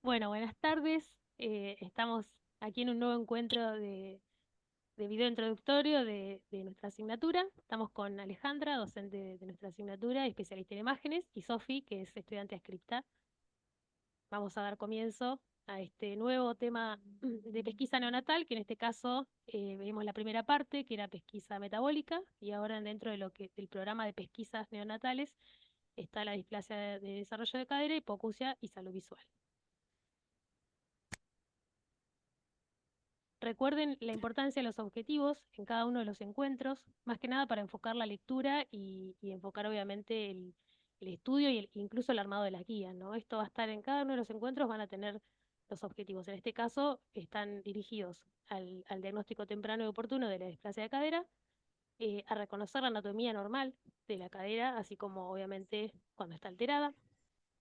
Bueno, buenas tardes. Estamos aquí en un nuevo encuentro de video introductorio de nuestra asignatura. Estamos con Alejandra, docente de nuestra asignatura, especialista en imágenes, y Sofi, que es estudiante adscripta. Vamos a dar comienzo a este nuevo tema de pesquisa neonatal, que en este caso vimos la primera parte, que era pesquisa metabólica, y ahora dentro del programa de pesquisas neonatales está la displasia de desarrollo de cadera, hipoacusia y salud visual. Recuerden la importancia de los objetivos en cada uno de los encuentros, más que nada para enfocar la lectura y enfocar obviamente el estudio y incluso el armado de las guías, ¿no? Esto va a estar en cada uno de los encuentros, van a tener los objetivos. En este caso están dirigidos al diagnóstico temprano y oportuno de la displasia de cadera, a reconocer la anatomía normal de la cadera, así como obviamente cuando está alterada,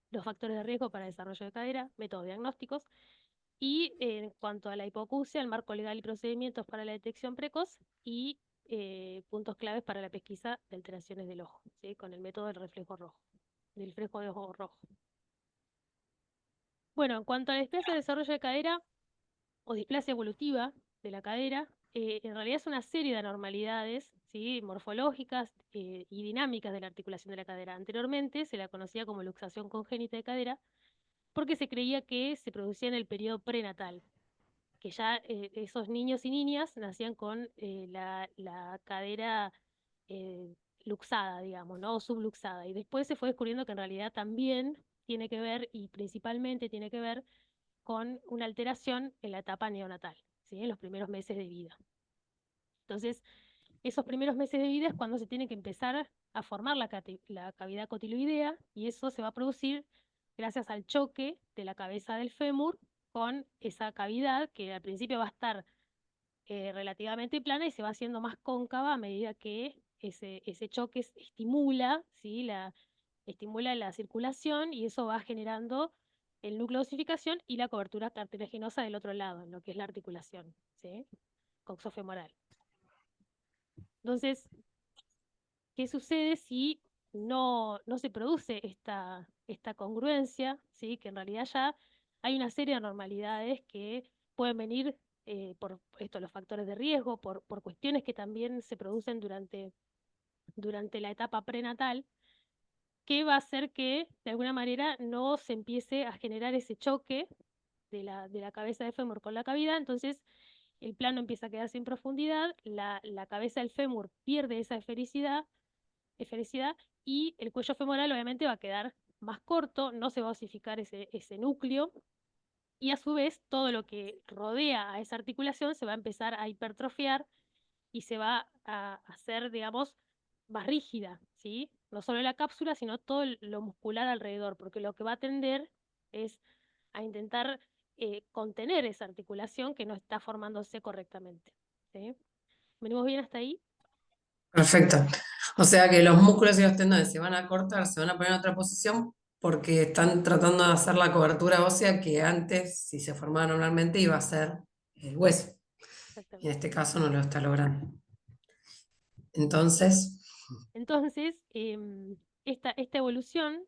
los factores de riesgo para desarrollo de cadera, métodos diagnósticos, y en cuanto a la hipoacusia, el marco legal y procedimientos para la detección precoz y puntos claves para la pesquisa de alteraciones del ojo, ¿sí? Con el método del reflejo rojo, del reflejo de ojo rojo. Bueno, en cuanto a la displasia de desarrollo de cadera o displasia evolutiva de la cadera, en realidad es una serie de anormalidades, ¿sí? Morfológicas y dinámicas de la articulación de la cadera. Anteriormente se la conocía como luxación congénita de cadera porque se creía que se producía en el periodo prenatal, que ya esos niños y niñas nacían con la cadera eh, luxada, digamos, ¿no? O subluxada. Y después se fue descubriendo que en realidad también tiene que ver, y principalmente tiene que ver, con una alteración en la etapa neonatal, ¿sí? En los primeros meses de vida. Entonces, esos primeros meses de vida es cuando se tiene que empezar a formar la cavidad cotiloidea, y eso se va a producir gracias al choque de la cabeza del fémur con esa cavidad que al principio va a estar relativamente plana y se va haciendo más cóncava a medida que ese choque estimula, ¿sí? Estimula la circulación, y eso va generando el núcleo de osificación y la cobertura cartilaginosa del otro lado, en lo que es la articulación, ¿sí? Coxofemoral. Entonces, ¿qué sucede si no se produce esta congruencia, ¿sí? Que en realidad ya hay una serie de anormalidades que pueden venir por esto, los factores de riesgo, por cuestiones que también se producen durante la etapa prenatal, que va a hacer que de alguna manera no se empiece a generar ese choque de la cabeza del fémur con la cavidad. Entonces el plano empieza a quedar sin profundidad, la cabeza del fémur pierde esa esfericidad, y el cuello femoral obviamente va a quedar más corto, no se va a osificar ese núcleo, y a su vez todo lo que rodea a esa articulación se va a empezar a hipertrofiar y se va a hacer, digamos, más rígida, ¿sí? No solo la cápsula, sino todo lo muscular alrededor, porque lo que va a tender es a intentar contener esa articulación que no está formándose correctamente, ¿sí? ¿Venimos bien hasta ahí? Perfecto. O sea que los músculos y los tendones se van a cortar, se van a poner en otra posición porque están tratando de hacer la cobertura ósea que antes, si se formaba normalmente, iba a ser el hueso. Y en Exactamente. este caso no lo está logrando. Entonces, Entonces, esta evolución,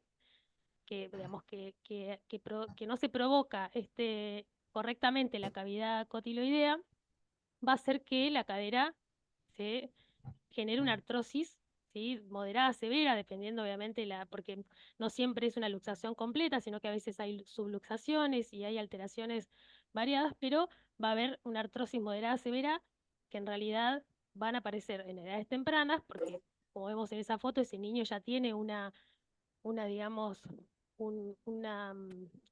que, digamos, que no se provoca correctamente la cavidad cotiloidea, va a hacer que la cadera se genere una artrosis, ¿sí? Moderada, severa, dependiendo obviamente, porque no siempre es una luxación completa, sino que a veces hay subluxaciones y hay alteraciones variadas, pero va a haber una artrosis moderada, severa, que en realidad van a aparecer en edades tempranas, porque como vemos en esa foto, ese niño ya tiene digamos, una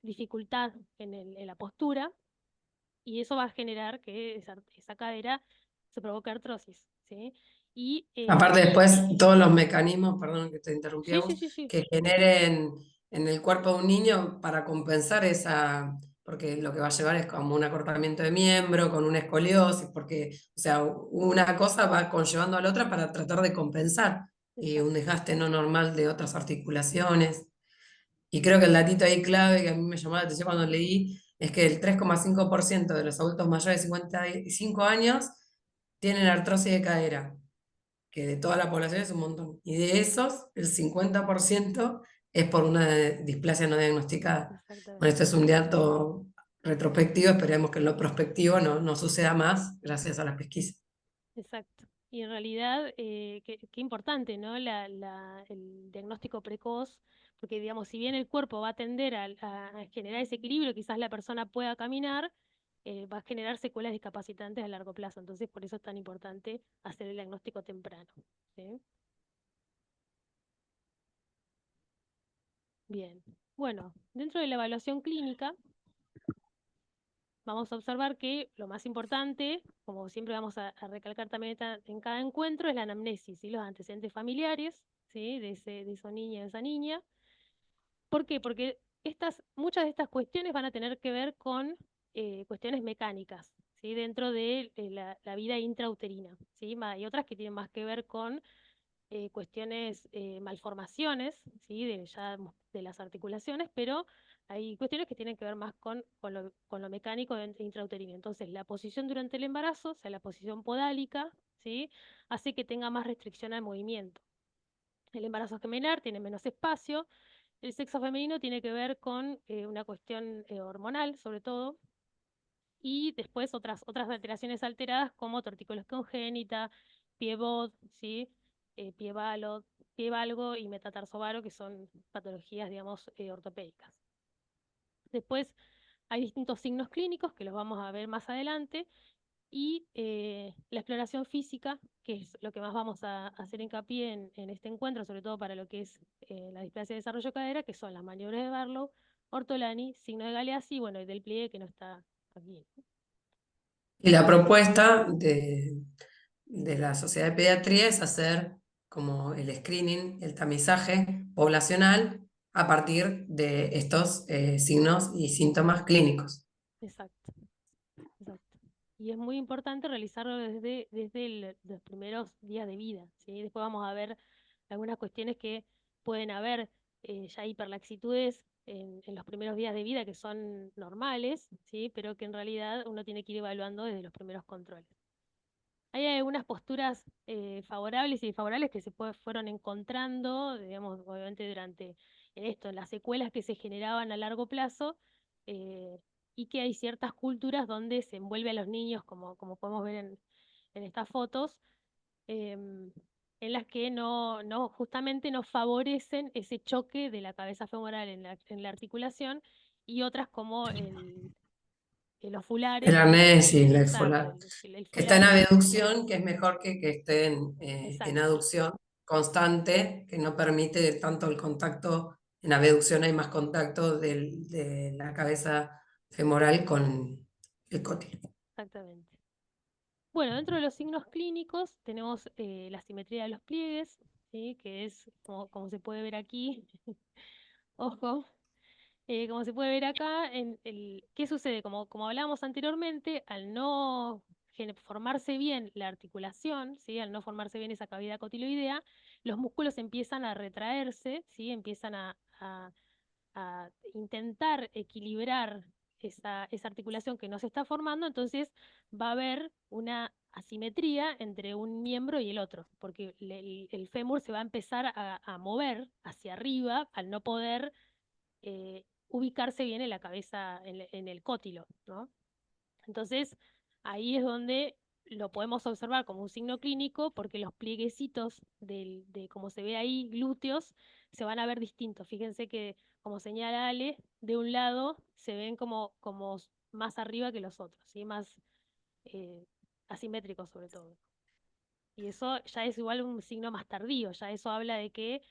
dificultad en la postura, y eso va a generar que esa cadera se provoque artrosis, ¿sí? Y aparte después todos los mecanismos, perdón que te interrumpí a sí, sí, vos, sí, sí, que generen en el cuerpo de un niño para compensar esa, porque lo que va a llevar es como un acortamiento de miembro, con una escoliosis, porque, o sea, una cosa va conllevando a la otra para tratar de compensar y un exacto. desgaste no normal de otras articulaciones. Y creo que el datito ahí clave que a mí me llamó la atención cuando leí es que el 3,5% de los adultos mayores de 55 años tienen artrosis de cadera, que de toda la población es un montón. Y de esos, el 50% es por una displasia no diagnosticada. Bueno, Exactamente. este es un dato retrospectivo, esperemos que en lo prospectivo no suceda más gracias a la pesquisa. Exacto. Y en realidad, qué importante, ¿no? El diagnóstico precoz, porque digamos, si bien el cuerpo va a tender a generar ese equilibrio, quizás la persona pueda caminar, va a generar secuelas discapacitantes a largo plazo. Entonces, por eso es tan importante hacer el diagnóstico temprano. ¿Sí? Bien. Bueno, dentro de la evaluación clínica, vamos a observar que lo más importante, como siempre vamos a recalcar también en cada encuentro, es la anamnesis y los antecedentes familiares, ¿sí? De esa niña, de esa niña. ¿Por qué? Porque muchas de estas cuestiones van a tener que ver con cuestiones mecánicas, ¿sí? Dentro de la vida intrauterina, ¿sí? Hay otras que tienen más que ver con cuestiones, malformaciones, ¿sí? De las articulaciones, pero hay cuestiones que tienen que ver más con lo mecánico intrauterino. Entonces, la posición durante el embarazo, o sea, la posición podálica, ¿sí? Hace que tenga más restricción al movimiento. El embarazo gemelar tiene menos espacio. El sexo femenino tiene que ver con una cuestión hormonal, sobre todo, y después otras alteraciones alteradas como tortícolis congénita, pie-bot, ¿sí? Pie-valo, pie-valgo y metatarsobaro, que son patologías, digamos, ortopédicas. Después hay distintos signos clínicos que los vamos a ver más adelante y la exploración física, que es lo que más vamos a hacer hincapié en este encuentro, sobre todo para lo que es la displasia de desarrollo cadera, que son las maniobras de Barlow, Ortolani, signo de Galeazzi, bueno, y del pliegue que no está aquí. Y la propuesta de la Sociedad de Pediatría es hacer como el screening, el tamizaje poblacional a partir de estos signos y síntomas clínicos. Exacto, exacto. Y es muy importante realizarlo desde los primeros días de vida, ¿sí? Después vamos a ver algunas cuestiones que pueden haber ya hiperlaxitudes en los primeros días de vida que son normales, ¿sí? Pero que en realidad uno tiene que ir evaluando desde los primeros controles. Hay algunas posturas favorables y desfavorables que fueron encontrando, digamos, obviamente en las secuelas que se generaban a largo plazo, eh, y que hay ciertas culturas donde se envuelve a los niños, como podemos ver en estas fotos, em, en las que justamente no favorecen ese choque de la cabeza femoral en la articulación, y otras como los El fulares, arnés y el exacto, folar, el que está en fular, abducción, que es mejor que esté en exacto. aducción constante, que no permite tanto el contacto. En abducción hay más contacto de la cabeza femoral con el cótilo. Exactamente. Bueno, dentro de los signos clínicos tenemos la simetría de los pliegues, ¿sí? Que es como se puede ver aquí, ojo, como se puede ver acá, ¿qué sucede? Como hablábamos anteriormente, al no formarse bien la articulación, ¿sí? Al no formarse bien esa cavidad cotiloidea, los músculos empiezan a retraerse, ¿sí? Empiezan a intentar equilibrar esa articulación que no se está formando, entonces va a haber una asimetría entre un miembro y el otro, porque el fémur se va a empezar a mover hacia arriba al no poder ubicarse bien en la cabeza, en el cótilo, ¿no? Entonces, ahí es donde lo podemos observar como un signo clínico, porque los plieguecitos de como se ve ahí, glúteos, se van a ver distintos. Fíjense que, como señala Ale, de un lado se ven como más arriba que los otros, ¿sí? Más eh, asimétricos sobre todo. Y eso ya es igual un signo más tardío, ya eso habla de que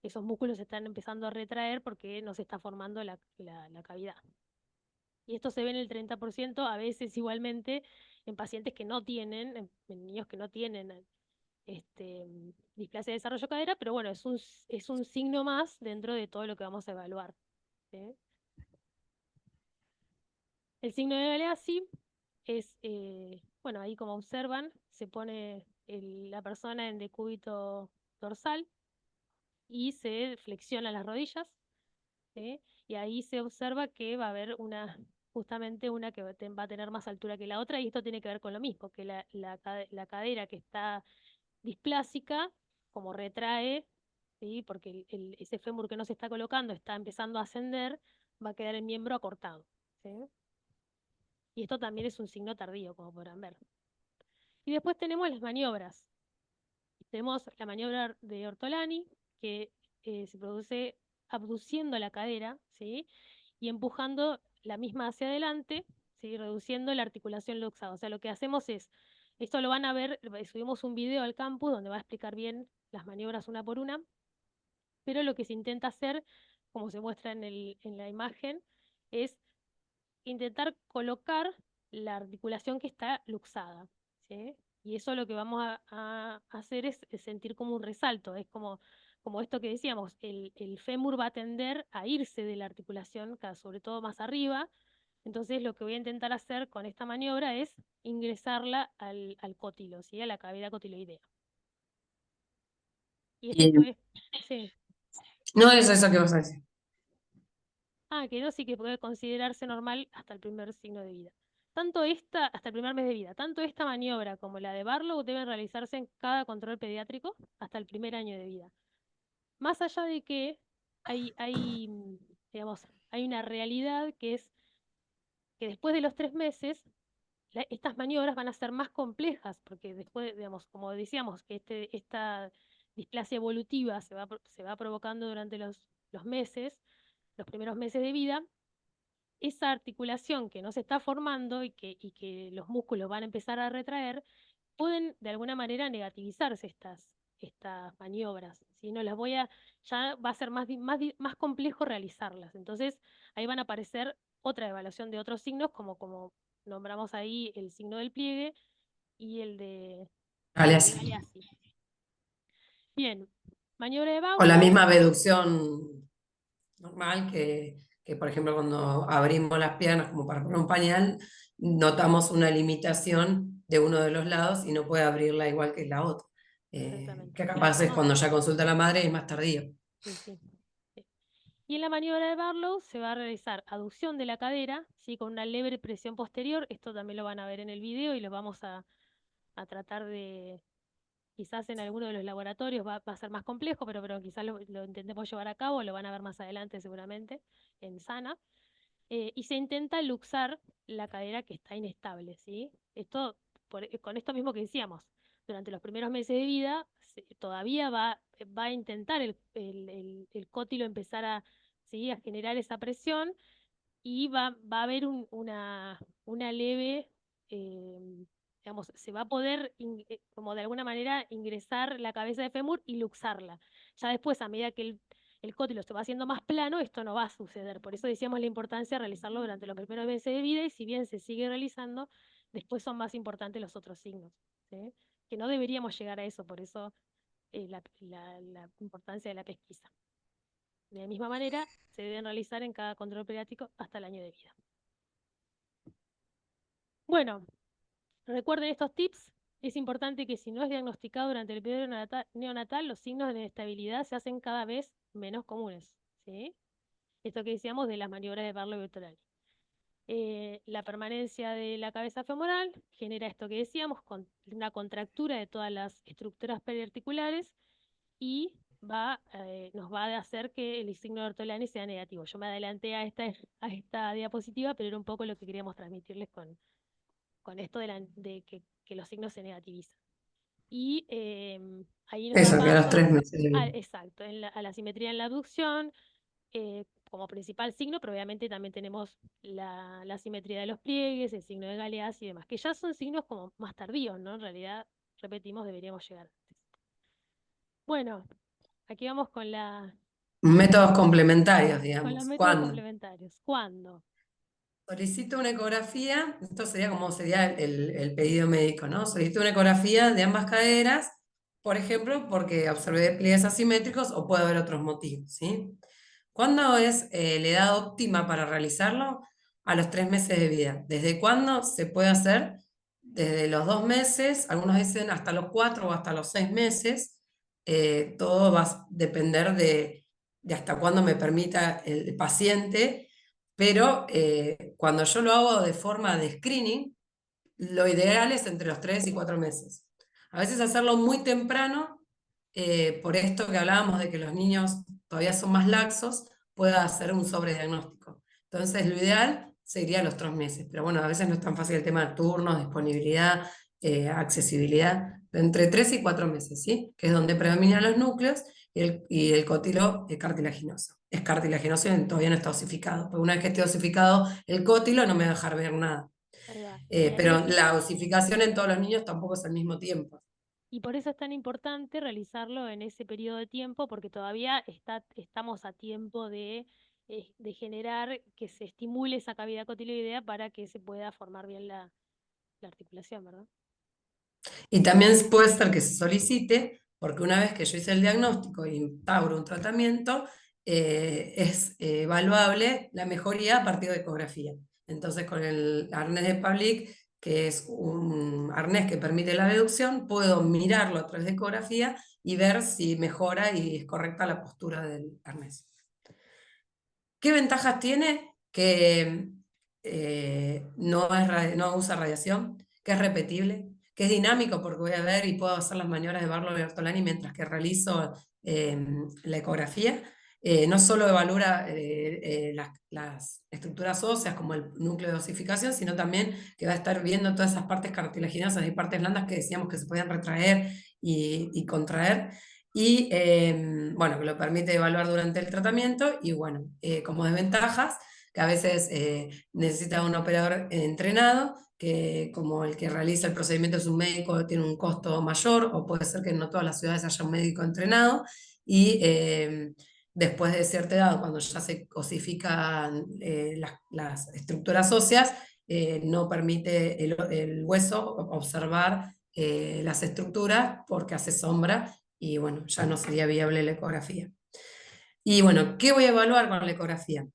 esos músculos se están empezando a retraer porque no se está formando la cavidad. Y esto se ve en el 30%, a veces igualmente en pacientes que no tienen, en niños que no tienen displasia de desarrollo cadera, pero bueno, es un signo más dentro de todo lo que vamos a evaluar, ¿sí? El signo de Galeazzi es, bueno, ahí como observan, se pone la persona en decúbito dorsal y se flexiona las rodillas, ¿sí? Y ahí se observa que va a haber justamente una que va a tener más altura que la otra, y esto tiene que ver con lo mismo, que la cadera que está displásica, como retrae ¿sí? Porque ese fémur que no se está colocando está empezando a ascender, va a quedar el miembro acortado, ¿sí? Y esto también es un signo tardío, como podrán ver. Y después tenemos las maniobras. Tenemos la maniobra de Ortolani, que se produce abduciendo la cadera, ¿sí? Y empujando la misma hacia adelante, ¿sí? Reduciendo la articulación luxada. O sea, lo que hacemos es, esto lo van a ver, subimos un video al campus donde va a explicar bien las maniobras una por una, pero lo que se intenta hacer, como se muestra en la imagen, es intentar colocar la articulación que está luxada, ¿sí? Y eso lo que vamos a hacer es sentir como un resalto, es como esto que decíamos, el fémur va a tender a irse de la articulación, sobre todo más arriba, entonces lo que voy a intentar hacer con esta maniobra es ingresarla al cótilo, ¿sí? A la cavidad cotiloidea. Y esto Y puede, sí. no es eso que vas a decir. Que no, sí que puede considerarse normal hasta el primer signo de vida. Tanto esta, hasta el primer mes de vida, tanto esta maniobra como la de Barlow deben realizarse en cada control pediátrico hasta el primer año de vida. Más allá de que digamos, hay una realidad que es que después de los 3 meses, estas maniobras van a ser más complejas, porque después, digamos, como decíamos, que esta displasia evolutiva se va provocando durante los meses, los primeros meses de vida, esa articulación que no se está formando y que los músculos van a empezar a retraer, pueden de alguna manera negativizarse estas maniobras. Si no las voy a, ya va a ser más complejo realizarlas. Entonces, ahí van a aparecer otra evaluación de otros signos, como nombramos ahí el signo del pliegue y Vale, el de así. Galeazzi. Bien, maniobra de O la Barlow, misma abducción normal que, por ejemplo, cuando abrimos las piernas como para poner un pañal, notamos una limitación de uno de los lados y no puede abrirla igual que la otra. exactamente. Que Claro, capaz es vamos, cuando ya consulta a la madre y es más tardío. sí, sí. Y en la maniobra de Barlow se va a realizar aducción de la cadera, ¿sí? Con una leve presión posterior. Esto también lo van a ver en el video y lo vamos a tratar de, quizás en alguno de los laboratorios va a ser más complejo, pero quizás lo intentemos llevar a cabo, lo van a ver más adelante seguramente, en Sana. Y se intenta luxar la cadera que está inestable, ¿sí? Esto, con esto mismo que decíamos, durante los primeros meses de vida todavía va a intentar el cótilo empezar ¿sí? A generar esa presión y va a haber una leve, digamos, se va a poder, como de alguna manera, ingresar la cabeza de fémur y luxarla. Ya después, a medida que el cótilo se va haciendo más plano, esto no va a suceder. Por eso decíamos la importancia de realizarlo durante los primeros meses de vida y si bien se sigue realizando, después son más importantes los otros signos, ¿sí? Que no deberíamos llegar a eso, por eso la importancia de la pesquisa. De la misma manera, se deben realizar en cada control pediátrico hasta el año de vida. Bueno, recuerden estos tips. Es importante que si no es diagnosticado durante el periodo neonatal, los signos de inestabilidad se hacen cada vez menos comunes, ¿sí? Esto que decíamos de las maniobras de Barlow y Bertolani. La permanencia de la cabeza femoral genera esto que decíamos, con una contractura de todas las estructuras periarticulares y nos va a hacer que el signo de Ortolani sea negativo. Yo me adelanté a esta diapositiva, pero era un poco lo que queríamos transmitirles con esto de que los signos se negativizan. Y ahí nos da Eso, que a los paso 3 meses. exacto, a la simetría en la abducción como principal signo, pero obviamente también tenemos la simetría de los pliegues, el signo de Galeazzi y demás, que ya son signos como más tardíos, ¿no? En realidad, repetimos, deberíamos llegar antes. Bueno, aquí vamos Métodos complementarios, con los digamos. métodos ¿Cuándo? complementarios. ¿Cuándo? Solicito una ecografía, esto sería como sería el pedido médico, ¿no? Solicito una ecografía de ambas caderas, por ejemplo, porque observé pliegues asimétricos o puede haber otros motivos, ¿sí? ¿Cuándo es la edad óptima para realizarlo? A los 3 meses de vida. ¿Desde cuándo se puede hacer? Desde los 2 meses, algunos dicen hasta los 4 o hasta los 6 meses. Todo va a depender de hasta cuándo me permita el paciente, pero cuando yo lo hago de forma de screening, lo ideal es entre los 3 y 4 meses. A veces hacerlo muy temprano por esto que hablábamos de que los niños todavía son más laxos, pueda hacer un sobrediagnóstico. Entonces, lo ideal sería los 3 meses, pero bueno, a veces no es tan fácil el tema de turnos, disponibilidad, accesibilidad, entre 3 y 4 meses, ¿sí? Que es donde predominan los núcleos y el cótilo cartilaginoso. Es cartilaginoso y todavía no está osificado, porque una vez que esté osificado el cótilo no me va a dejar ver nada. Ahí va. Y ahí Pero la osificación en todos los niños tampoco es al mismo tiempo. Y por eso es tan importante realizarlo en ese periodo de tiempo, porque todavía estamos a tiempo de generar que se estimule esa cavidad cotiloidea para que se pueda formar bien la articulación, ¿verdad? Y también puede ser que se solicite, porque una vez que yo hice el diagnóstico e instauro un tratamiento, es evaluable la mejoría a partir de ecografía. Entonces, con el arnés de Pavlik, que es un arnés que permite la deducción, puedo mirarlo a través de ecografía y ver si mejora y es correcta la postura del arnés. ¿Qué ventajas tiene? Que no usa radiación, que es repetible, que es dinámico porque voy a ver y puedo hacer las maniobras de Barlow y Bertolani mientras que realizo la ecografía. No solo evalúa las estructuras óseas como el núcleo de osificación, sino también que va a estar viendo todas esas partes cartilaginosas y partes blandas que decíamos que se podían retraer y contraer y bueno, que lo permite evaluar durante el tratamiento y bueno, como desventajas, que a veces necesita un operador entrenado, que como el que realiza el procedimiento es un médico, tiene un costo mayor, o puede ser que no todas las ciudades haya un médico entrenado, y después de cierta edad, cuando ya se cosifican las estructuras óseas, no permite el hueso observar las estructuras porque hace sombra y bueno, ya no sería viable la ecografía. Y bueno, ¿qué voy a evaluar con la ecografía?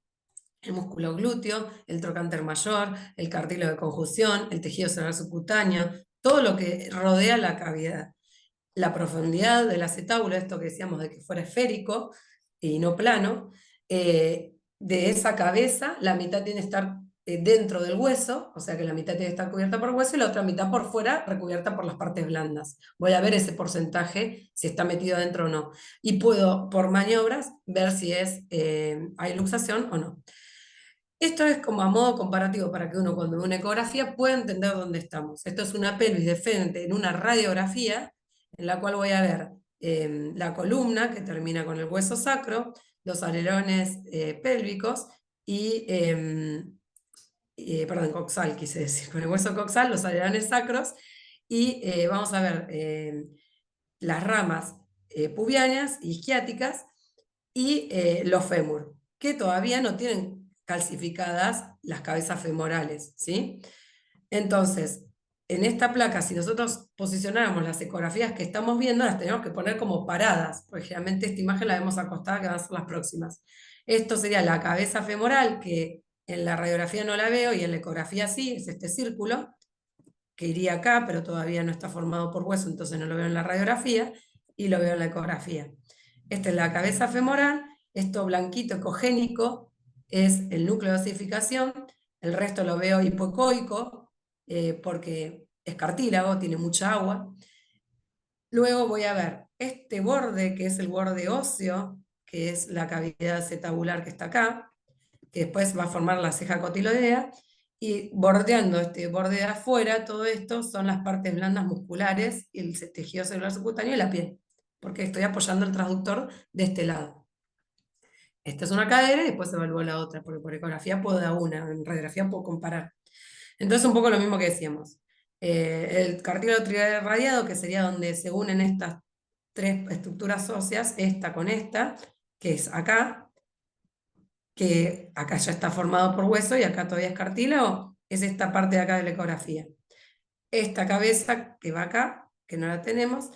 El músculo glúteo, el trocánter mayor, el cartílago de conjunción, el tejido cerebral subcutáneo, todo lo que rodea la cavidad. La profundidad del acetábulo, esto que decíamos de que fuera esférico y no plano, de esa cabeza, la mitad tiene que estar dentro del hueso, o sea que la mitad tiene que estar cubierta por hueso y la otra mitad por fuera, recubierta por las partes blandas. Voy a ver ese porcentaje, si está metido dentro o no. Y puedo, por maniobras, ver si hay luxación o no. Esto es como a modo comparativo para que uno cuando ve una ecografía pueda entender dónde estamos. Esto es una pelvis de frente en una radiografía en la cual voy a ver la columna que termina con el hueso sacro, los alerones pélvicos y, perdón, coxal quise decir, con el hueso coxal, los alerones sacros y vamos a ver las ramas pubianas y isquiáticas y los fémur, que todavía no tienen calcificadas las cabezas femorales, ¿sí? Entonces, en esta placa, si nosotros posicionáramos las ecografías que estamos viendo, las tenemos que poner como paradas, porque generalmente esta imagen la vemos acostada, que van a ser las próximas. Esto sería la cabeza femoral, que en la radiografía no la veo y en la ecografía sí, es este círculo, que iría acá, pero todavía no está formado por hueso, entonces no lo veo en la radiografía y lo veo en la ecografía. Esta es la cabeza femoral, esto blanquito ecogénico es el núcleo de osificación, el resto lo veo hipoecoico, porque es cartílago, tiene mucha agua. Luego voy a ver este borde, que es el borde óseo, que es la cavidad acetabular que está acá, que después va a formar la ceja cotiloidea, y bordeando este borde de afuera, todo esto son las partes blandas musculares, y el tejido celular subcutáneo y la piel, porque estoy apoyando el transductor de este lado. Esta es una cadera y después evalúo la otra, porque por ecografía puedo dar una, en radiografía puedo comparar. Entonces, un poco lo mismo que decíamos. El cartílago trigeminal radiado, que sería donde se unen estas 3 estructuras óseas, esta con esta, que es acá, que acá ya está formado por hueso y acá todavía es cartílago, es esta parte de acá de la ecografía. Esta cabeza que va acá, que no la tenemos,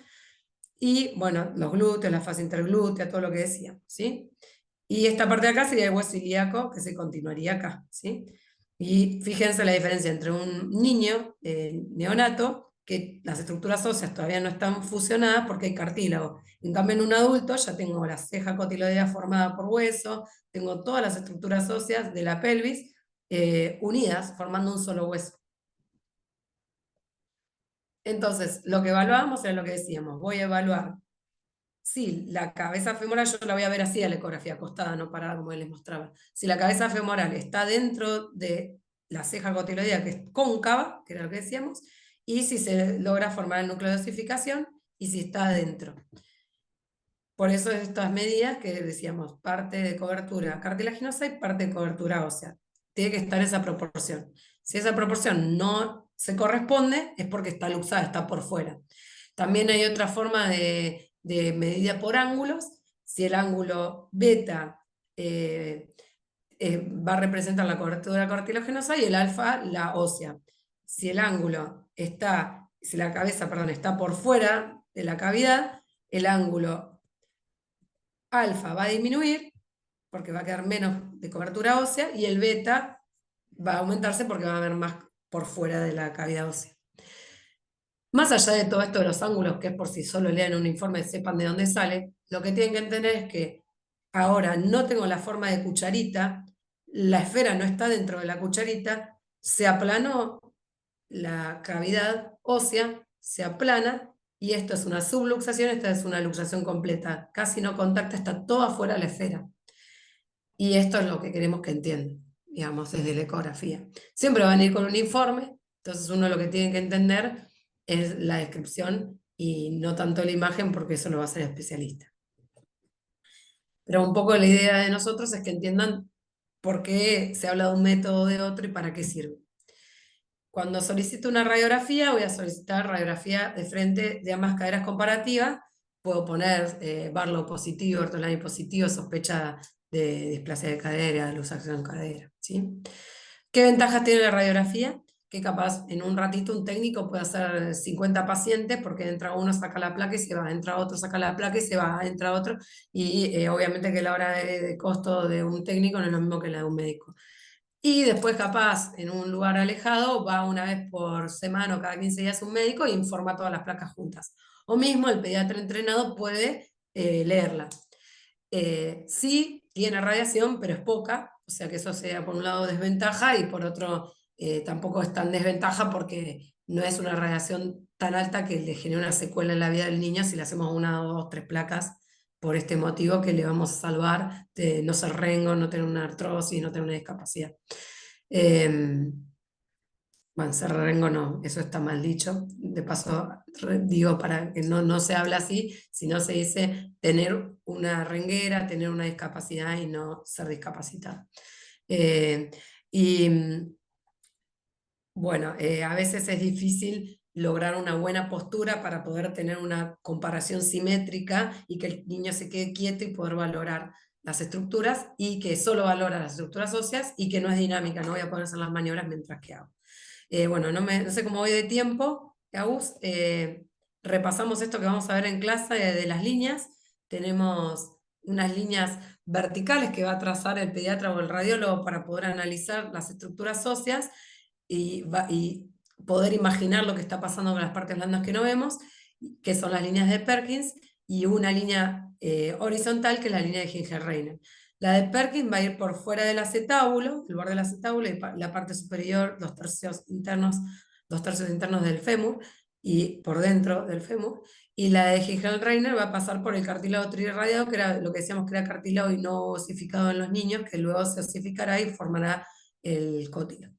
y bueno, los glúteos, la fase interglútea, todo lo que decíamos, ¿sí? Y esta parte de acá sería el hueso ilíaco que se continuaría acá, ¿sí? Y fíjense la diferencia entre un niño neonato, que las estructuras óseas todavía no están fusionadas porque hay cartílago. En cambio, en un adulto ya tengo la ceja cotiloidea formada por hueso, tengo todas las estructuras óseas de la pelvis unidas, formando un solo hueso. Entonces, lo que evaluábamos era lo que decíamos, voy a evaluar Sí, la cabeza femoral yo la voy a ver así a la ecografía, acostada, no parada como les mostraba. Si la cabeza femoral está dentro de la ceja cotiloidea, que es cóncava, que era lo que decíamos, y si se logra formar el núcleo de osificación, y si está adentro. Por eso estas medidas que decíamos, parte de cobertura cartilaginosa y parte de cobertura ósea. Tiene que estar esa proporción. Si esa proporción no se corresponde, es porque está luxada, está por fuera. También hay otra forma de medida por ángulos. Si el ángulo beta va a representar la cobertura cartilaginosa y el alfa la ósea. Si el ángulo está, si la cabeza, perdón, está por fuera de la cavidad, el ángulo alfa va a disminuir porque va a quedar menos de cobertura ósea y el beta va a aumentarse porque va a haber más por fuera de la cavidad ósea. Más allá de todo esto de los ángulos, que es por si solo lean un informe sepan de dónde sale, lo que tienen que entender es que ahora no tengo la forma de cucharita, la esfera no está dentro de la cucharita, se aplanó la cavidad ósea, se aplana y esto es una subluxación, esta es una luxación completa, casi no contacta, está todo afuera de la esfera. Y esto es lo que queremos que entiendan, digamos, desde la ecografía. Siempre van a ir con un informe, entonces uno lo que tiene que entender es la descripción y no tanto la imagen, porque eso lo va a hacer el especialista. Pero un poco la idea de nosotros es que entiendan por qué se habla de un método o de otro y para qué sirve. Cuando solicito una radiografía, voy a solicitar radiografía de frente de ambas caderas comparativas. Puedo poner Barlow positivo, Ortolani positivo, sospecha de displasia de cadera, de luxación de cadera. ¿Sí? ¿Qué ventajas tiene la radiografía? Que capaz en un ratito un técnico puede hacer 50 pacientes porque entra uno, saca la placa y se va, entra otro, saca la placa y se va, entra otro. Y obviamente que la hora de costo de un técnico no es lo mismo que la de un médico. Y después capaz en un lugar alejado va una vez por semana o cada 15 días un médico e informa todas las placas juntas. O mismo el pediatra entrenado puede leerla. Sí tiene radiación, pero es poca, o sea que eso sea por un lado desventaja y por otro tampoco es tan desventaja porque no es una radiación tan alta que le genere una secuela en la vida del niño si le hacemos una, dos, tres placas por este motivo que le vamos a salvar de no ser rengo, no tener una artrosis, no tener una discapacidad. Eh, bueno, ser rengo no, eso está mal dicho. De paso, digo para que no se habla así, sino se dice tener una renguera, tener una discapacidad y no ser discapacitado. Eh, y bueno, a veces es difícil lograr una buena postura para poder tener una comparación simétrica y que el niño se quede quieto y poder valorar las estructuras y que solo valora las estructuras óseas y que no es dinámica, no voy a poder hacer las maniobras mientras que hago. Bueno, no sé cómo voy de tiempo, Agus. Repasamos esto que vamos a ver en clase de las líneas. Tenemos unas líneas verticales que va a trazar el pediatra o el radiólogo para poder analizar las estructuras óseas y poder imaginar lo que está pasando con las partes blandas que no vemos, que son las líneas de Perkins, y una línea horizontal, que es la línea de Ginger-Reiner. La de Perkins va a ir por fuera del acetábulo, el borde del acetábulo, y la parte superior, 2 tercios internos del fémur, y por dentro del fémur. Y la de Ginger-Reiner va a pasar por el cartílago trirradiado, que era lo que decíamos que era cartílago y no osificado en los niños, que luego se osificará y formará el cótilo.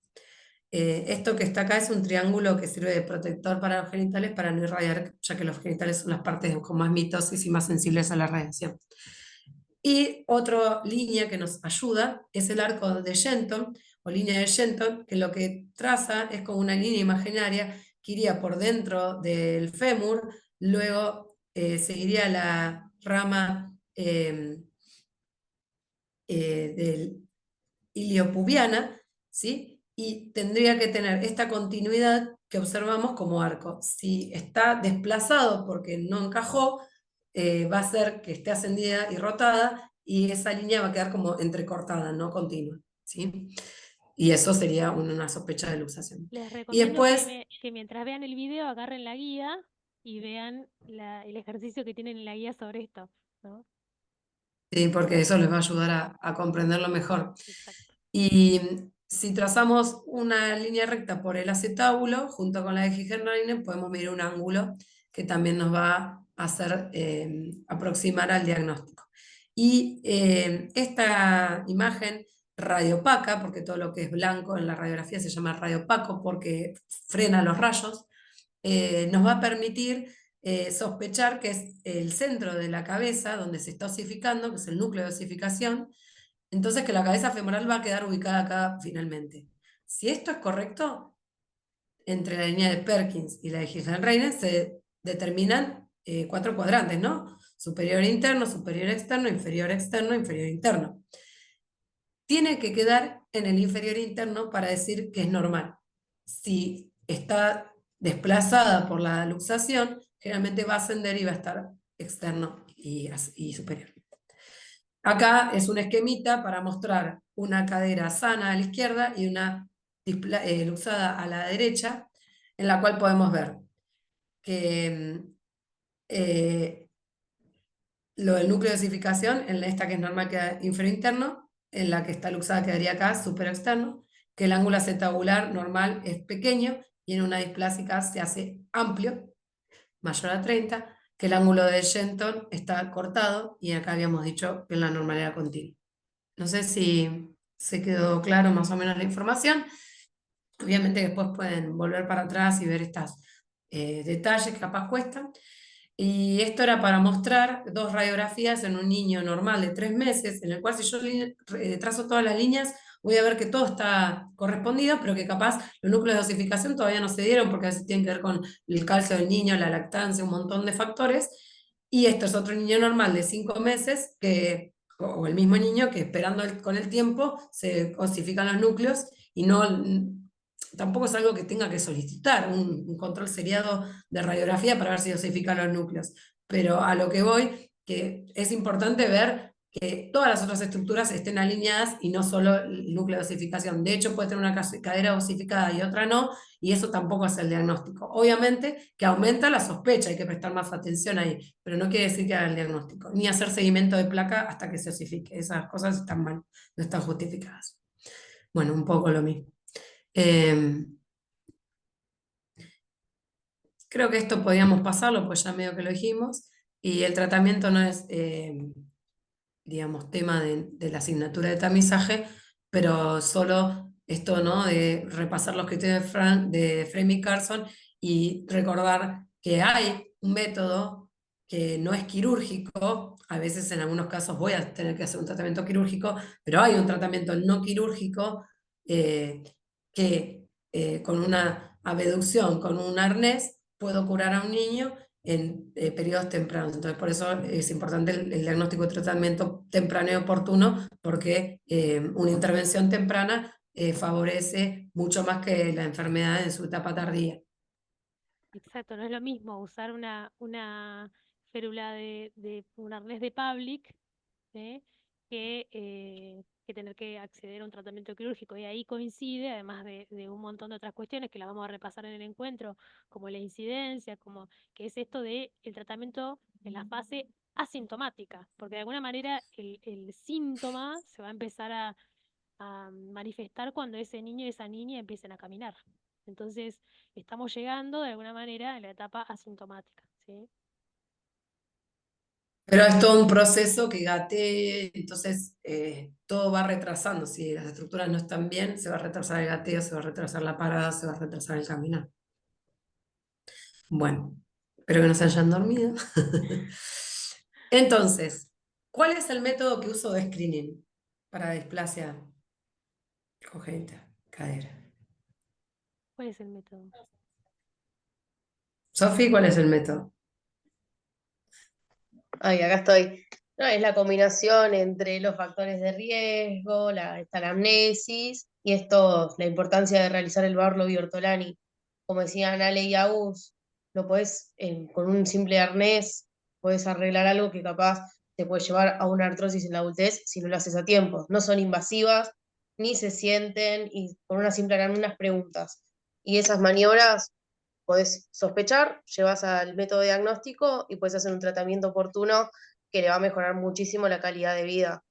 Esto que está acá es un triángulo que sirve de protector para los genitales para no irradiar, ya que los genitales son las partes con más mitosis y más sensibles a la radiación. Y otra línea que nos ayuda es el arco de Shenton, o línea de Shenton, que lo que traza es como una línea imaginaria que iría por dentro del fémur, luego seguiría la rama del iliopubiana, ¿sí? Y tendría que tener esta continuidad que observamos como arco. Si está desplazado porque no encajó, va a ser que esté ascendida y rotada, y esa línea va a quedar como entrecortada, no continua, ¿sí? Y eso sería una sospecha de luxación. Les Y recomiendo después, que mientras vean el video agarren la guía y vean el ejercicio que tienen en la guía sobre esto, ¿no? sí, porque eso les va a ayudar a comprenderlo mejor. Exacto. Y si trazamos una línea recta por el acetábulo, junto con la de Giger-Reiner, podemos medir un ángulo que también nos va hacer, aproximar al diagnóstico. Y esta imagen radiopaca, porque todo lo que es blanco en la radiografía se llama radiopaco porque frena los rayos, nos va a permitir sospechar que es el centro de la cabeza donde se está osificando, que es el núcleo de osificación, entonces que la cabeza femoral va a quedar ubicada acá finalmente. Si esto es correcto, entre la línea de Perkins y la de Hirschel-Reiner se determinan 4 cuadrantes, ¿no? Superior interno, superior externo, inferior interno. Tiene que quedar en el inferior interno para decir que es normal. Si está desplazada por la luxación, generalmente va a ascender y va a estar externo y superior. Acá es un esquemita para mostrar una cadera sana a la izquierda y una luxada a la derecha, en la cual podemos ver que lo del núcleo de osificación, en esta que es normal queda inferior interno, en la que está luxada quedaría acá superior externo, que el ángulo acetabular normal es pequeño y en una displásica se hace amplio, mayor a 30, que el ángulo de Shenton está cortado y acá habíamos dicho que en la normalidad continua. No sé si se quedó claro más o menos la información. Obviamente después pueden volver para atrás y ver estos detalles que capaz cuestan. Y esto era para mostrar 2 radiografías en un niño normal de 3 meses, en el cual si yo trazo todas las líneas, voy a ver que todo está correspondido, pero que capaz los núcleos de osificación todavía no se dieron, porque a veces tienen que ver con el calcio del niño, la lactancia, un montón de factores. Y esto es otro niño normal de 5 meses, o el mismo niño que esperando con el tiempo se osifican los núcleos y no, tampoco es algo que tenga que solicitar un control seriado de radiografía para ver si osifican los núcleos. Pero a lo que voy, que es importante ver que todas las otras estructuras estén alineadas y no solo el núcleo de osificación. De hecho, puede tener una cadera osificada y otra no, y eso tampoco es el diagnóstico. Obviamente que aumenta la sospecha, hay que prestar más atención ahí, pero no quiere decir que haga el diagnóstico, ni hacer seguimiento de placa hasta que se osifique. Esas cosas están mal, no están justificadas. Bueno, un poco lo mismo. Creo que esto podíamos pasarlo, pues ya medio que lo dijimos, y el tratamiento no es, digamos, tema de la asignatura de tamizaje, pero solo esto, ¿no? De repasar los criterios de Frame y Carson y recordar que hay un método que no es quirúrgico, a veces en algunos casos voy a tener que hacer un tratamiento quirúrgico, pero hay un tratamiento no quirúrgico eh, que con una abducción, con un arnés, puedo curar a un niño en periodos tempranos. Entonces, por eso es importante el diagnóstico y tratamiento temprano y oportuno, porque una intervención temprana favorece mucho más que la enfermedad en su etapa tardía. Exacto, no es lo mismo usar una férula de un arnés de Public, ¿sí? Que tener que acceder a un tratamiento quirúrgico. Y ahí coincide, además de un montón de otras cuestiones que las vamos a repasar en el encuentro, como la incidencia, como que es esto de el tratamiento en la fase asintomática, porque de alguna manera el síntoma se va a empezar a manifestar cuando ese niño y esa niña empiecen a caminar. Entonces, estamos llegando de alguna manera en la etapa asintomática, ¿sí? Pero es todo un proceso que gatee, entonces todo va retrasando. Si las estructuras no están bien, se va a retrasar el gateo, se va a retrasar la parada, se va a retrasar el caminar. Bueno, espero que no se hayan dormido. Entonces, ¿cuál es el método que uso de screening para displasia congénita, cadera? ¿Cuál es el método? Sofi, ¿cuál es el método? Ay, acá estoy. No, es la combinación entre los factores de riesgo, esta anamnesis y esto, la importancia de realizar el Barlow y Ortolani. Como decían Ale y Agus, lo podés, con un simple arnés, podés arreglar algo que capaz te puede llevar a una artrosis en la adultez si no lo haces a tiempo. No son invasivas, ni se sienten, y con una simple arnés, unas preguntas. Y esas maniobras podés sospechar, llevas al método diagnóstico y puedes hacer un tratamiento oportuno que le va a mejorar muchísimo la calidad de vida.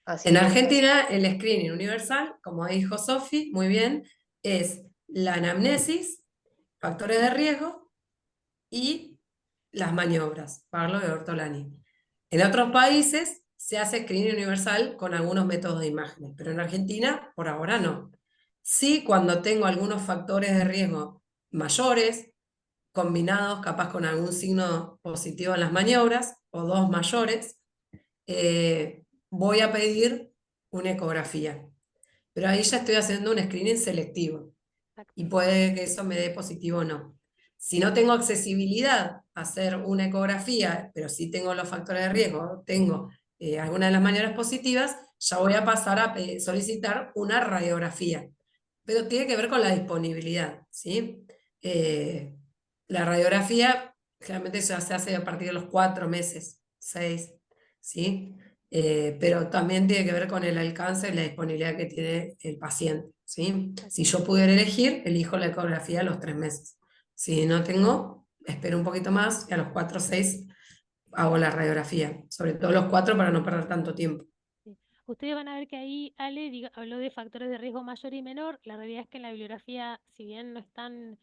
Así En que Argentina, el screening universal, como dijo Sofi, muy bien, es la anamnesis, factores de riesgo y las maniobras, Barlow y Ortolani. En otros países se hace screening universal con algunos métodos de imágenes, pero en Argentina por ahora no. Sí, cuando tengo algunos factores de riesgo mayores, combinados capaz con algún signo positivo en las maniobras, o dos mayores, voy a pedir una ecografía. Pero ahí ya estoy haciendo un screening selectivo y puede que eso me dé positivo o no. Si no tengo accesibilidad a hacer una ecografía, pero sí tengo los factores de riesgo, tengo alguna de las maniobras positivas, ya voy a pasar a solicitar una radiografía. Pero tiene que ver con la disponibilidad, ¿sí? La radiografía generalmente ya se hace a partir de los 4 meses, 6, ¿sí? Pero también tiene que ver con el alcance y la disponibilidad que tiene el paciente, ¿sí? Si yo pudiera elegir, elijo la ecografía a los 3 meses. Si no tengo, espero un poquito más y a los 4 o 6 hago la radiografía, sobre todo los 4 para no perder tanto tiempo. Sí. Ustedes van a ver que ahí Ale habló de factores de riesgo mayor y menor. La realidad es que en la bibliografía, si bien no están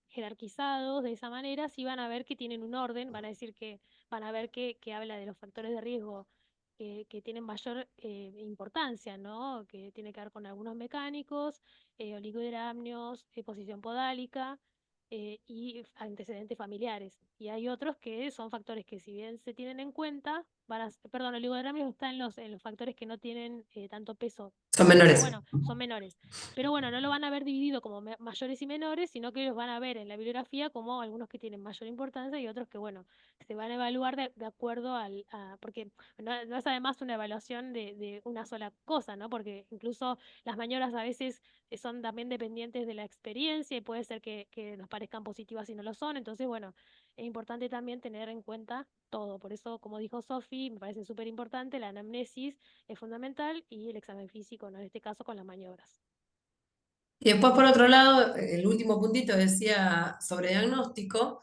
jerarquizados de esa manera, sí van a ver que tienen un orden, van a decir que, van a ver que habla de los factores de riesgo que tienen mayor importancia, ¿no? Que tiene que ver con algunos mecánicos, oligohidramnios, posición podálica y antecedentes familiares. Y hay otros que son factores que si bien se tienen en cuenta, perdón, oligohidramnios está en los factores que no tienen tanto peso. Son menores. Bueno, son menores. Pero bueno, no lo van a ver dividido como mayores y menores, sino que los van a ver en la bibliografía como algunos que tienen mayor importancia y otros que, bueno, se van a evaluar de acuerdo porque no es además una evaluación de una sola cosa, ¿no? Porque incluso las maniobras a veces son también dependientes de la experiencia y puede ser que nos parezcan positivas y no lo son. Entonces, bueno, es importante también tener en cuenta todo. Por eso, como dijo Sofi, me parece súper importante la anamnesis es fundamental y el examen físico, ¿no? En este caso con las maniobras. Y después, por otro lado, el último puntito decía sobre diagnóstico.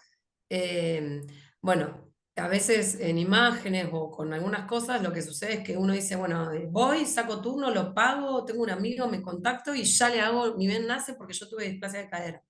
eh, bueno, a veces en imágenes o con algunas cosas lo que sucede es que uno dice, bueno, voy, saco turno, lo pago, tengo un amigo, me contacto y ya le hago mi bien nace porque yo tuve displasia de cadera.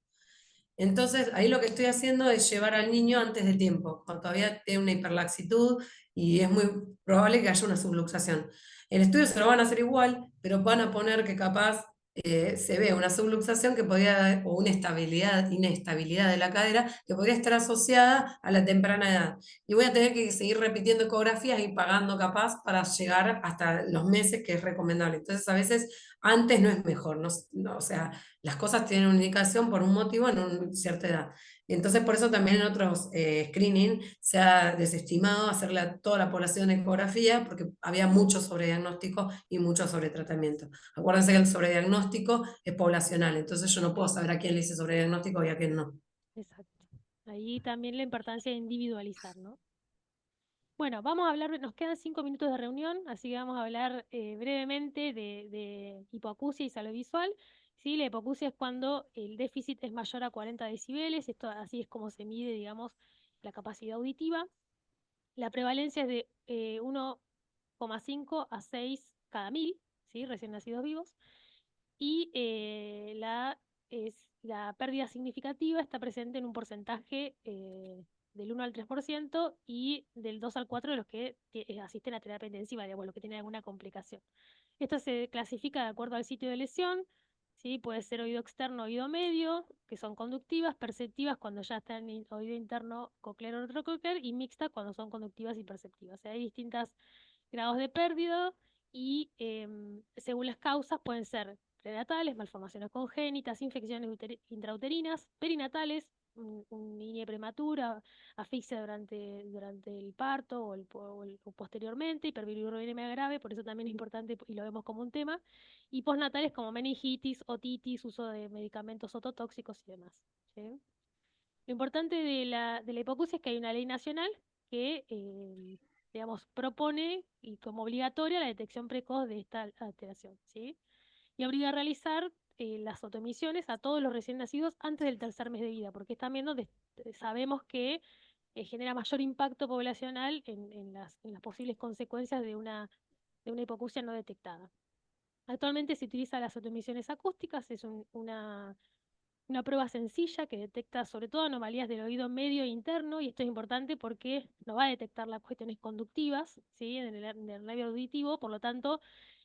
Entonces, ahí lo que estoy haciendo es llevar al niño antes de tiempo, cuando todavía tiene una hiperlaxitud y es muy probable que haya una subluxación. El estudio se lo van a hacer igual, pero van a poner que capaz se ve una subluxación que podría, o una inestabilidad de la cadera que podría estar asociada a la temprana edad. Y voy a tener que seguir repitiendo ecografías y pagando capaz para llegar hasta los meses que es recomendable. Entonces, a veces antes no es mejor, o sea, las cosas tienen una indicación por un motivo en una cierta edad. Y entonces, por eso también en otros screening se ha desestimado hacerle a toda la población ecografía, porque había mucho sobrediagnóstico y mucho sobretratamiento. Acuérdense que el sobrediagnóstico es poblacional, entonces yo no puedo saber a quién le hice sobrediagnóstico y a quién no. Exacto. Ahí también la importancia de individualizar, ¿no? Bueno, vamos a hablar, nos quedan 5 minutos de reunión, así que vamos a hablar brevemente de hipoacusia y salud visual. ¿Sí? La hipoacusia es cuando el déficit es mayor a 40 decibeles, esto así es como se mide, digamos, la capacidad auditiva. La prevalencia es de 1,5 a 6 cada 1000, ¿sí? Recién nacidos vivos. Y la pérdida significativa está presente en un porcentaje del 1 al 3% y del 2 al 4 de los que asisten a terapia intensiva, digamos, los que tienen alguna complicación. Esto se clasifica de acuerdo al sitio de lesión, ¿sí? Puede ser oído externo, oído medio, que son conductivas, perceptivas cuando ya está en oído interno coclear o retrococlear, y mixta cuando son conductivas y perceptivas. O sea, hay distintos grados de pérdida y según las causas pueden ser prenatales, malformaciones congénitas, infecciones intrauterinas, perinatales, un niño prematura, asfixia durante el parto o posteriormente, hiperbilirubinemia grave, por eso también es importante y lo vemos como un tema, y postnatales como meningitis, otitis, uso de medicamentos ototóxicos y demás. ¿Sí? Lo importante de la hipoacusia es que hay una ley nacional que digamos, propone y como obligatoria la detección precoz de esta alteración, ¿sí? Y obliga a realizar las autoemisiones a todos los recién nacidos antes del tercer mes de vida, porque es también donde sabemos que genera mayor impacto poblacional en las posibles consecuencias de una hipoacusia no detectada. Actualmente se utiliza las autoemisiones acústicas, es una Una prueba sencilla que detecta sobre todo anomalías del oído medio e interno, y esto es importante porque no va a detectar las cuestiones conductivas, ¿sí? En el nervio auditivo, por lo tanto,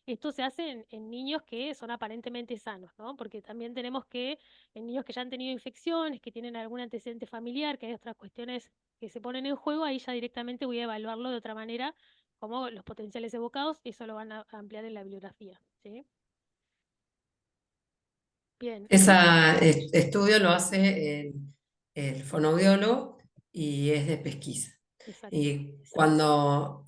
esto se hace en niños que son aparentemente sanos, ¿no? Porque también tenemos que, en niños que ya han tenido infecciones, que tienen algún antecedente familiar, que hay otras cuestiones que se ponen en juego, ahí ya directamente voy a evaluarlo de otra manera, como los potenciales evocados, y eso lo van a ampliar en la bibliografía, ¿sí? Bien, Ese estudio lo hace el fonoaudiólogo y es de pesquisa. exacto. Y cuando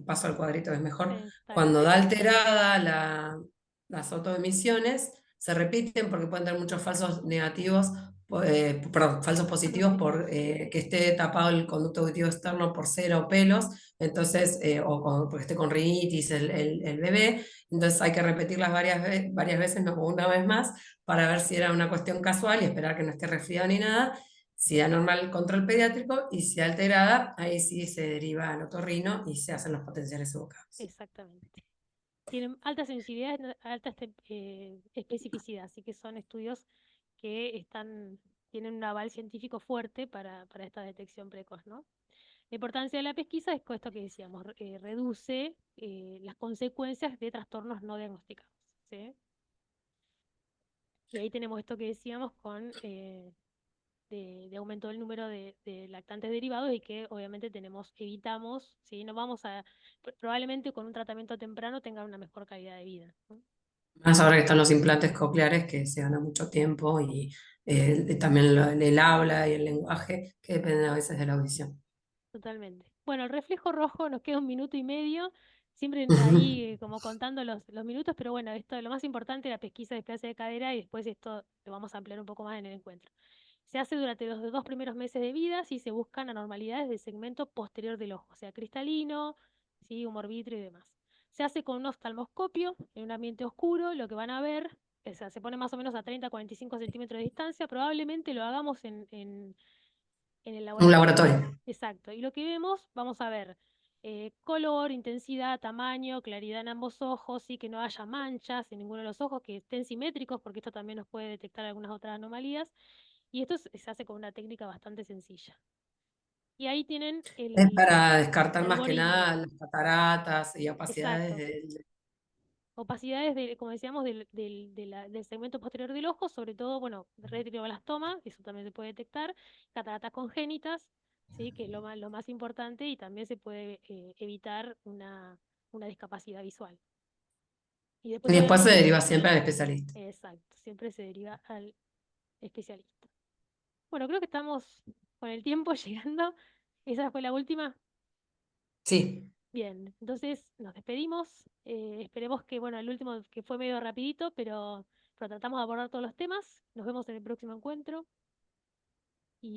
paso al cuadrito es mejor, Sí, dale. cuando da alterada las autoemisiones, se repiten porque pueden tener muchos falsos negativos, perdón, falsos positivos por que esté tapado el conducto auditivo externo por cera o pelos, entonces, porque esté con rinitis el bebé, entonces hay que repetirlas varias veces, no una vez más, para ver si era una cuestión casual y esperar que no esté resfriado ni nada. Si da normal el control pediátrico y si alterada, ahí sí se deriva al otorrino y se hacen los potenciales evocados. Exactamente. Tienen alta sensibilidad, alta especificidad, así que son estudios que tienen un aval científico fuerte para esta detección precoz, ¿no? La importancia de la pesquisa es con esto que decíamos, reduce las consecuencias de trastornos no diagnosticados, ¿sí? Y ahí tenemos esto que decíamos con de aumento del número de lactantes derivados y que obviamente evitamos, ¿sí? No vamos a, probablemente con un tratamiento temprano tengan una mejor calidad de vida, ¿no? Más ahora que están los implantes cocleares que se gana mucho tiempo y también el habla y el lenguaje que dependen a veces de la audición. Totalmente. Bueno, el reflejo rojo nos queda 1 minuto y medio, siempre ahí como contando los minutos, pero bueno, esto lo más importante, la pesquisa de clase de cadera, y después esto lo vamos a ampliar un poco más en el encuentro. Se hace durante los 2 primeros meses de vida si se buscan anormalidades del segmento posterior del ojo, o sea, cristalino, ¿sí? Humor vítreo y demás. Se hace con un oftalmoscopio en un ambiente oscuro, lo que van a ver, o sea, se pone más o menos a 30-45 centímetros de distancia, probablemente lo hagamos en el Un laboratorio. laboratorio. Exacto. Y lo que vemos, vamos a ver color, intensidad, tamaño, claridad en ambos ojos, y que no haya manchas en ninguno de los ojos, que estén simétricos, porque esto también nos puede detectar algunas otras anomalías. Y esto se hace con una técnica bastante sencilla. Y ahí tienen Es el para descartar más que algoritmo. nada las cataratas y opacidades Exacto. del... Opacidades, como decíamos, del segmento posterior del ojo, sobre todo, bueno, retinoblastoma, eso también se puede detectar, cataratas congénitas, ¿sí? Que es lo más importante, y también se puede evitar una discapacidad visual. Y Y después, después se obviamente, deriva siempre al especialista. exacto, siempre se deriva al especialista. Bueno, creo que estamos con el tiempo llegando. Esa fue la última. Sí, Bien, entonces nos despedimos. Esperemos que, bueno, el último que fue medio rapidito, pero tratamos de abordar todos los temas. Nos vemos en el próximo encuentro.